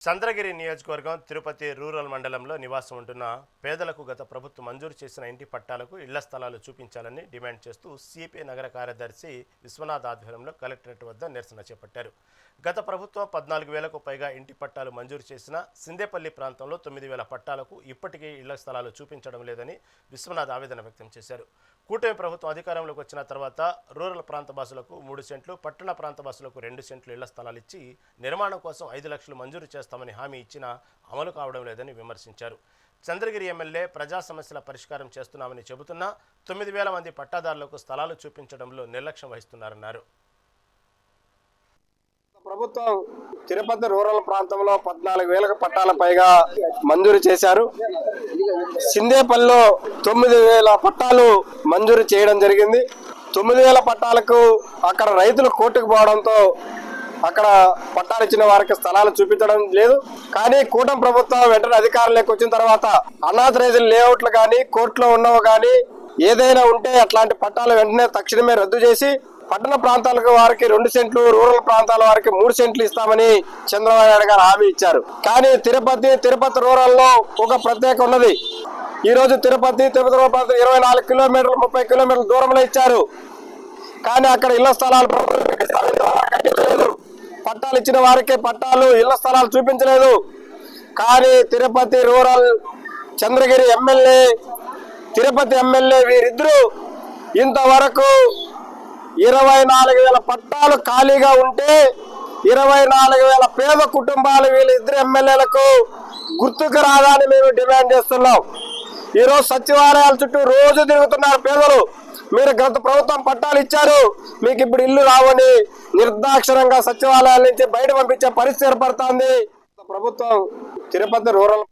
చంద్రగిరి నియోజకవర్గం తిరుపతి రూరల్ మండలంలో నివాసం ఉంటున్న పేదలకు గత ప్రభుత్వం మంజూరు చేసిన ఇంటి పట్టాలకు ఇళ్ల స్థలాలు చూపించాలని డిమాండ్ చేస్తూ సిపిఐ నగర కార్యదర్శి విశ్వనాథ్ ఆధ్వర్యంలో కలెక్టరేట్ వద్ద నిరసన చేపట్టారు. గత ప్రభుత్వం 14,000కు పైగా ఇంటి పట్టాలు మంజూరు చేసిన సిందేపల్లి ప్రాంతంలో 9,000 పట్టాలకు ఇప్పటికీ ఇళ్ల స్థలాలు చూపించడం లేదని విశ్వనాథ్ ఆవేదన వ్యక్తం చేశారు. కూటమి ప్రభుత్వం అధికారంలోకి వచ్చిన తర్వాత రూరల్ ప్రాంత వాసులకు 3 సెంట్లు, పట్టణ ప్రాంత వాసులకు 2 సెంట్లు ఇళ్ల స్థలాలు ఇచ్చి నిర్మాణం కోసం 5 లక్షలు మంజూరు చేస్తామని హామీ ఇచ్చినా అమలు కావడం లేదని విమర్శించారు. చంద్రగిరి ఎమ్మెల్యే ప్రజా సమస్యల పరిష్కారం చేస్తున్నామని చెబుతున్నా 9,000 మంది పట్టాదారులకు స్థలాలు చూపించడంలో నిర్లక్ష్యం వహిస్తున్నారన్నారు. ప్రభుత్వం తిరుపతి రూరల్ ప్రాంతంలో 14,000 పట్టాల పైగా మంజూరు చేశారు. సిందేపల్లిలో 9,000 పట్టాలు మంజూరు చేయడం జరిగింది. 9,000 పట్టాలకు అక్కడ రైతులు కోర్టుకు పోవడంతో అక్కడ పట్టాలు ఇచ్చిన వారికి స్థలాలు చూపించడం లేదు. కానీ కూటమి ప్రభుత్వం వెంటనే అధికారంలోకి వచ్చిన తర్వాత అనాథరైజ్డ్ లేఅవుట్లు కానీ కోర్టులో ఉన్నవి కానీ ఏదైనా ఉంటే అట్లాంటి పట్టాలు వెంటనే తక్షణమే రద్దు చేసి పట్టణ ప్రాంతాలకు వారికి 2 సెంట్లు, రూరల్ ప్రాంతాల వారికి 3 సెంట్లు ఇస్తామని చంద్రబాబు నాయుడు గారు హామీ ఇచ్చారు. కానీ తిరుపతి రూరల్ లో ఒక ప్రత్యేక ఉన్నది. ఈ రోజు తిరుపతి రూరల్ ప్రాంతం 24 కిలోమీటర్లు 30 కిలోమీటర్ల దూరంలో ఇచ్చారు. కానీ అక్కడ ఇళ్ల స్థలాలు పట్టాలు ఇచ్చిన వారికి పట్టాలు ఇళ్ల స్థలాలు చూపించలేదు. కానీ Tirupati rural Chandragiri MLA, Tirupati MLA వీరిద్దరూ ఇంతవరకు 24,000 పట్టాలు ఖాళీగా ఉంటే 24,000 పేద కుటుంబాలు వీళ్ళిద్దరు ఎమ్మెల్యేలకు గుర్తుకు రాదని మేము డిమాండ్ చేస్తున్నాం. ఈరోజు సచివాలయాల చుట్టూ రోజు తిరుగుతున్నారు పేదలు. మీరు గత ప్రభుత్వం పట్టాలు ఇచ్చారు, మీకు ఇప్పుడు ఇల్లు రావని నిర్దాక్షరంగా సచివాలయాల నుంచి బయట పంపించే పరిస్థితి ఏర్పడుతోంది. ప్రభుత్వం తిరుపతి రూరల్